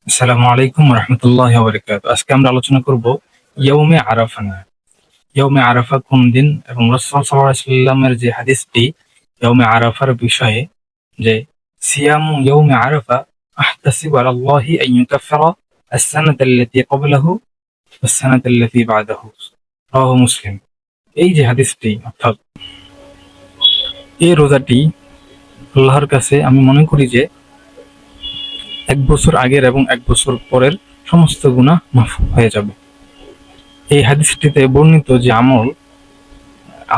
আসসালামু আলাইকুম রহমতুল্লাহ বারাকাতুহু। আজকে আমরা আলোচনা করব ইয়ৌমে আরাফা নিয়ে। ইয়ৌমে আরাফা কোন দিন এবং রাসূল সাল্লাল্লাহু আলাইহি ওয়াসাল্লামের যে হাদিসটি ইয়ৌমে আরাফার বিষয়ে, যে সিয়ামু ইয়ৌমে আরাফা আহতাসিবু আলাল্লাহি আন ইউকাফিরা আস-সানাতা আল্লাতী ক্বাবলাহু ওয়াস-সানাতা আল্লাতী বা'দাহু। রাওয়াহু মুসলিম। এই যে হাদিসটি, অর্থাৎ এই রোজাটি আল্লাহর কাছে আমি মনে করি যে 1 বছর আগের এবং 1 বছর পরের সমস্ত গুনাহ মাফ হয়ে যাবে। এই হাদিসটিতে বর্ণিত যে আমল,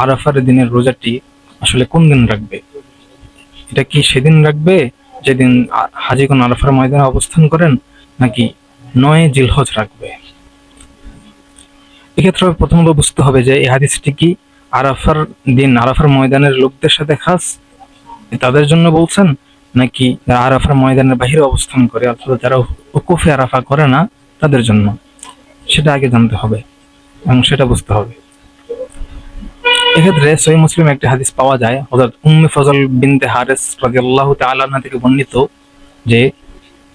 আরাফার দিনের রোজাটি আসলে কোন দিন রাখবে? এটা কি সেদিন রাখবে যেদিন হাজীগণ আরাফার ময়দানে অবস্থান করেন, নাকি 9 জিলহজ রাখবে? এক্ষেত্রে প্রথমত বুঝতে হবে যে এই হাদিসটি কি আরাফার দিন আরাফার ময়দানের লোকদের সাথে খাস, তাদের জন্য বলছেন, নাকি যারা আরাফার ময়দানের বাহিরে অবস্থান করে, অর্থাৎ যারা উকুফে আরাফা করে না তাদের জন্য? সেটা আগে জানতে হবে এবং সেটা বুঝতে হবে। এক্ষেত্রে সহিহ মুসলিম একটি হাদিস পাওয়া যায়, হযরত উম্মে ফজল বিনতে হারিস রাদিয়াল্লাহু তাআলা আনহা থেকে বর্ণিত, যে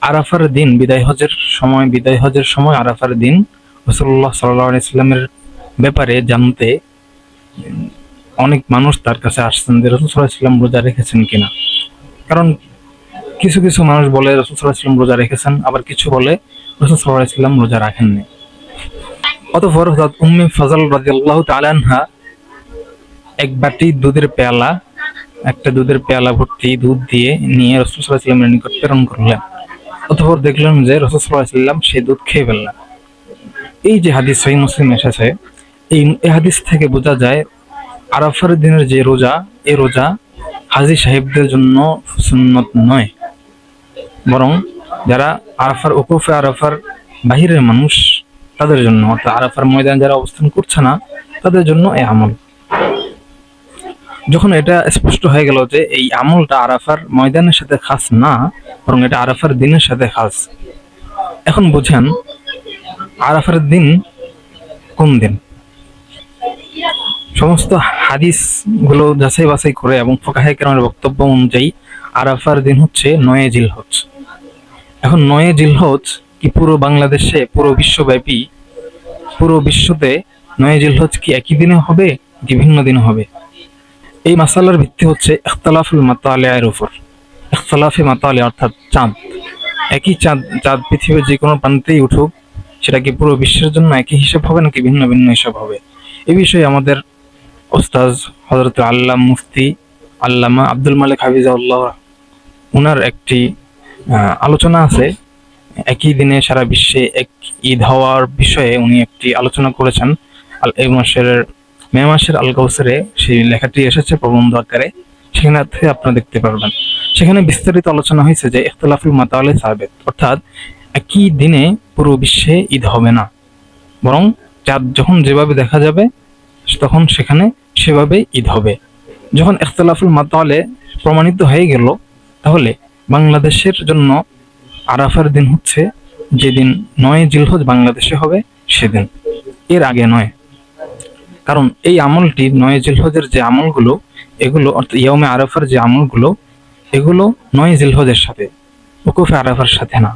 আরাফার দিন বিদায় হজের সময় আরাফার দিন রাসূলুল্লাহ সাল্লাল্লাহু আলাইহি ওয়াসাল্লামের ব্যাপারে জানতে অনেক মানুষ তার কাছে আসছেন যে রাসূল সাল্লাল্লাহু আলাইহি ওয়াসাল্লাম রোজা রেখেছেন কিনা। কারণ কিছু কিছু মানুষ বলে রাসূল সাল্লাল্লাহু আলাইহি ওয়াসাল্লাম রোজা রেখেছেন, আবার কিছু বলে রাসূল সাল্লাল্লাহু আলাইহি ওয়াসাল্লাম রোজা রাখেননি। অতঃপর হযরত উম্মে ফজল রাদিয়াল্লাহু তাআলা আনহা এক বাটি দুধের পেয়ালা, একটা দুধের পেয়ালা ভর্তি দুধ দিয়ে নিয়ে রাসূল সাল্লাল্লাহু আলাইহি ওয়াসাল্লামের নিকট প্রেরণ করলেন। অতঃপর দেখলেন যে রাসূল সাল্লাল্লাহু আলাইহি ওয়াসাল্লাম সেই দুধ খেয়ে ফেললেন। এই যে হাদিস সহিহ মুসলিম এসেছে, এই হাদিস থেকে বোঝা যায় আরাফার দিনের যে রোজা, এই রোজা হাজী সাহেবদের জন্য সুন্নত নয়, বরং যারা আরাফার উকুফে আরাফার বাহিরের মানুষ তাদের জন্য, অর্থাৎ আরাফার ময়দানে যারা অবস্থান করছে না তাদের জন্য এই আমল। যখন এটা স্পষ্ট হয়ে গেল যে এই আমলটা আরাফার ময়দানের সাথে খাস না, বরং এটা আরাফার দিনের সাথে খাস, এখন বুঝেন আরাফার দিন কোন দিন। সমস্ত হাদিস গুলো যাচাই বাছাই করে এবং ফুকাহে কেরামের বক্তব্য অনুযায়ী আরাফার দিন হচ্ছে 9 জিলহজ। এখন 9 জিলহজ কি পুরো বাংলাদেশে, পুরো বিশ্বব্যাপী, পুরো বিশ্বতে 9 জিলহজ কি একই দিনে হবে কি ভিন্ন দিনে হবে? এই মাসালার ভিত্তি হচ্ছে ইখতিলাফুল মাতালিআর উপর। ইখতিলাফে মাতালি অর্থাৎ চাঁদ, একই চাঁদ পৃথিবীর যে কোনো প্রান্তেই উঠুক, সেটা কি পুরো বিশ্বের জন্য একই হিসাব হবে নাকি ভিন্ন ভিন্ন হিসাব হবে? এই বিষয়ে আমাদের ওস্তাজ হযরত আল্লামা মুফতি আল্লামা আব্দুল মালিক হাফিজাহুল্লাহ ওনার একটি আলোচনা আছে। একই দিনে সারা বিশ্বে এক ঈদ হওয়ার বিষয়ে উনি একটি আলোচনা করেছেন। এই মে মাসের আল কাউসারে সেই লেখাটি এসেছে প্রবন্ধ আকারে, সেখানে থেকে আপনারা দেখতে পারবেন। সেখানে বিস্তারিত আলোচনা হয়েছে যে ইখতিলাফুল মাতালি সাবিত, অর্থাৎ একই দিনে পুরো বিশ্বে ঈদ হবে না, বরং চাঁদ যখন যেভাবে দেখা যাবে তখন সেখানে সেভাবে ঈদ হবে। যখন ইখতিলাফুল মাতালে প্রমাণিত হয়ে গেল, তাহলে বাংলাদেশের জন্য আরাফার দিন হচ্ছে যেদিন 9 জিলহজ বাংলাদেশে হবে সেদিন, এর আগে নয়। কারণ এই আমলটি 9 জিলহজের যে আমলগুলো, এগুলো অর্থাৎ ইয়ৌমে আরাফার যে আমলগুলো, এগুলো 9 জিলহজের সাথে, উকুফে আরাফার সাথে না।